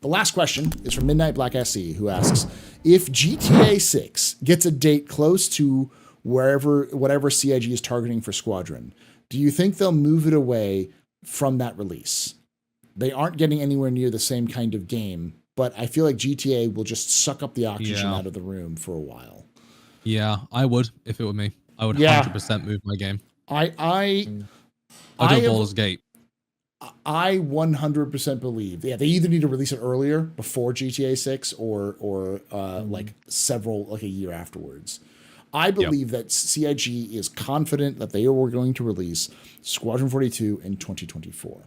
The last question is from Midnight Black SE, who asks, if GTA 6 gets a date close to whatever CIG is targeting for Squadron, do you think they'll move it away from that release? They aren't getting anywhere near the same kind of game, but I feel like GTA will just suck up the oxygen out of the room for a while. Yeah, I would if it were me. I would 100% move my game. I do Baldur's Gate. I 100% believe, they either need to release it earlier before GTA 6 or like a year afterwards. I believe that CIG is confident that they are going to release Squadron 42 in 2024.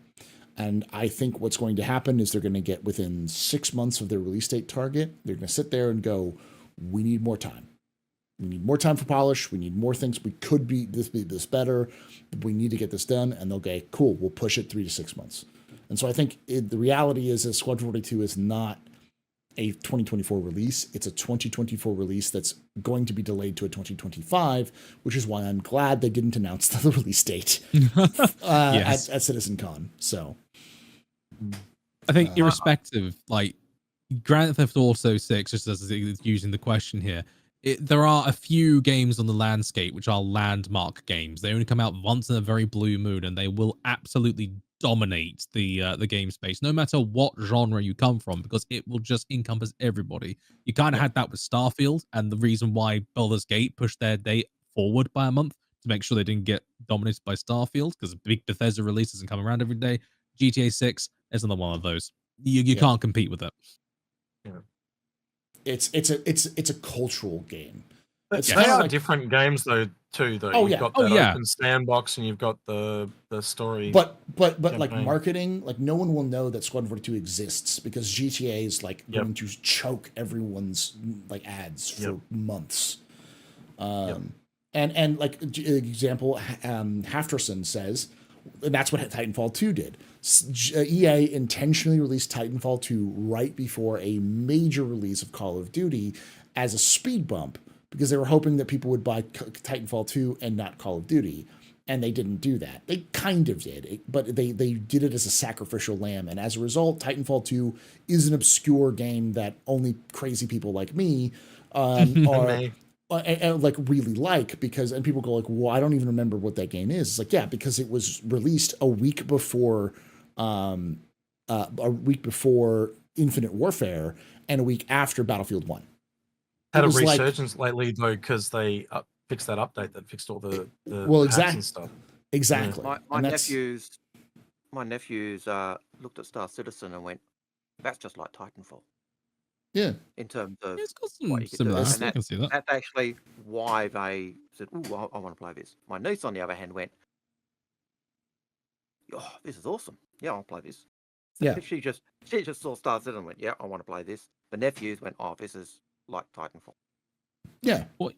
And I think what's going to happen is they're going to get within 6 months of their release date target. They're going to sit there and go, we need more time. We need more time for polish. We need more things. We could be this better. We need to get this done. And they'll go, cool, we'll push it 3 to 6 months. And so I think the reality is that Squadron 42 is not a 2024 release. It's a 2024 release that's going to be delayed to a 2025, which is why I'm glad they didn't announce the release date at CitizenCon. So I think irrespective, like Grand Theft Auto 6, just as it's using the question here, there are a few games on the landscape which are landmark games. They only come out once in a very blue moon, and they will absolutely dominate the game space, no matter what genre you come from, because it will just encompass everybody. You kind of had that with Starfield, and the reason why Baldur's Gate pushed their date forward by a month to make sure they didn't get dominated by Starfield, because big Bethesda release isn't coming around every day. GTA 6 is another one of those. You can't compete with it. Yeah. It's a cultural game. They are different games though. You've got that open sandbox and you've got the story. But like marketing, like no one will know that Squadron 42 exists because GTA is like going to choke everyone's like ads for months. And like example, Hafterson says, and that's what Titanfall 2 did. EA intentionally released Titanfall 2 right before a major release of Call of Duty as a speed bump because they were hoping that people would buy Titanfall 2 and not Call of Duty. And they didn't do that. They kind of did, but they did it as a sacrificial lamb. And as a result, Titanfall 2 is an obscure game that only crazy people like me are like really like because, and people go like, well, I don't even remember what that game is. It's like, yeah, because it was released a week before Infinite Warfare and a week after Battlefield 1. Had a resurgence lately though, because they fixed that update that fixed all the exactly and stuff. Exactly. My nephews looked at Star Citizen and went, "That's just like Titanfall." Yeah. In terms of it's got some similarities. I can see that. That's actually why they said, "Ooh, I want to play this." My niece, on the other hand, went, "Oh, this is awesome. Yeah, I'll play this." So yeah. She just saw Star Citizen and went, "Yeah, I want to play this." The nephews went, "Oh, this is like Titanfall." Yeah. What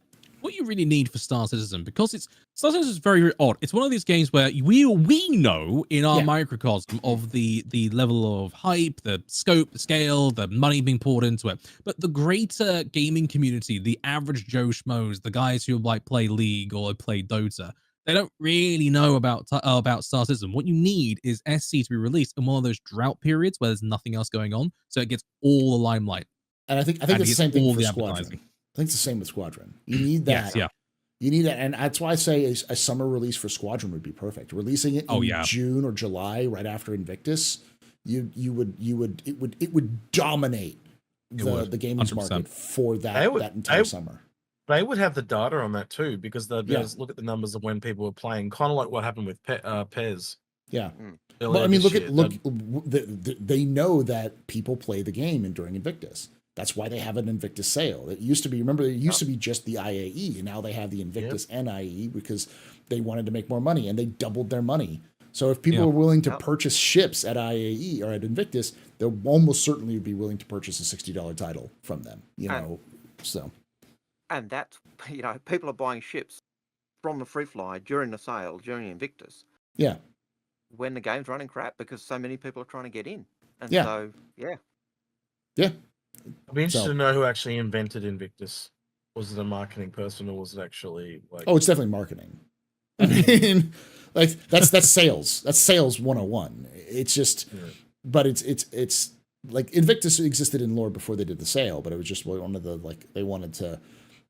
you really need for Star Citizen, because Star Citizen is very, very odd. It's one of these games where we know in our microcosm of the level of hype, the scope, the scale, the money being poured into it. But the greater gaming community, the average Joe Schmoes, the guys who like play League or play Dota, they don't really know about Star Citizen. What you need is SC to be released in one of those drought periods where there's nothing else going on, so it gets all the limelight. And I think it's the same thing for Squadron. I think it's the same with Squadron. You need that. You need that, and that's why I say a summer release for Squadron would be perfect. Releasing it in June or July, right after Invictus, it would dominate the games market for that entire summer. They would have the data on that too, because they'd be able to look at the numbers of when people were playing, kind of like what happened with Pez. Yeah, but I mean, they know that people play the game during Invictus. That's why they have an Invictus sale. It used to be, remember, it used to be just the IAE, and now they have the Invictus and IAE because they wanted to make more money, and they doubled their money. So if people are willing to purchase ships at IAE or at Invictus, they'll almost certainly be willing to purchase a $60 title from them. And that's, people are buying ships from the Free Fly during the sale, during Invictus. Yeah. When the game's running crap because so many people are trying to get in. And Yeah. I'd be interested to know who actually invented Invictus. Was it a marketing person, or was it actually like? Oh, it's definitely marketing. I mean, like that's sales. That's sales 101. It's just, but it's like Invictus existed in lore before they did the sale, but it was just one of the like they wanted to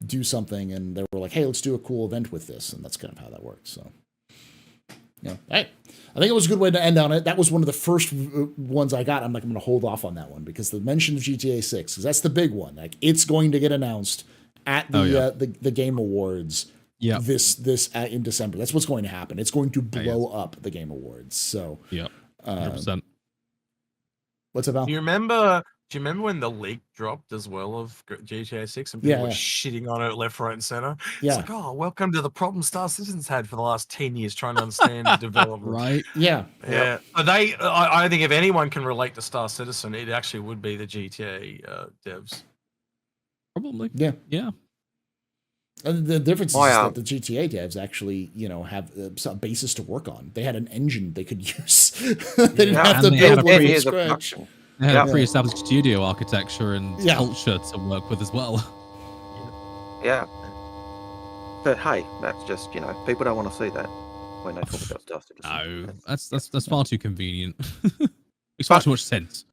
do something and they were like, hey, let's do a cool event with this, and that's kind of how that worked. So yeah, I think it was a good way to end on it. That was one of the first ones I got. I'm like, I'm going to hold off on that one because the mention of GTA 6, because that's the big one. Like, it's going to get announced at the Game Awards. Yeah, this in December. That's what's going to happen. It's going to blow up the Game Awards. So yeah, 100%. What's about? Do you remember when the leak dropped as well of GTA 6 and people were shitting on it left, right, and center? Yeah. It's like, oh, welcome to the problem Star Citizen's had for the last 10 years trying to understand development. Right? Yeah. Yeah. I think if anyone can relate to Star Citizen, it actually would be the GTA devs. Probably. Yeah. Yeah. And the difference is that the GTA devs actually, have a basis to work on. They had an engine they could use. They didn't have to build one from scratch. They had a pre-established studio architecture and culture to work with as well. Yeah. But hey, that's just, people don't want to see that when they talk about Star Citizen. No, that's far too convenient. Makes far too much sense.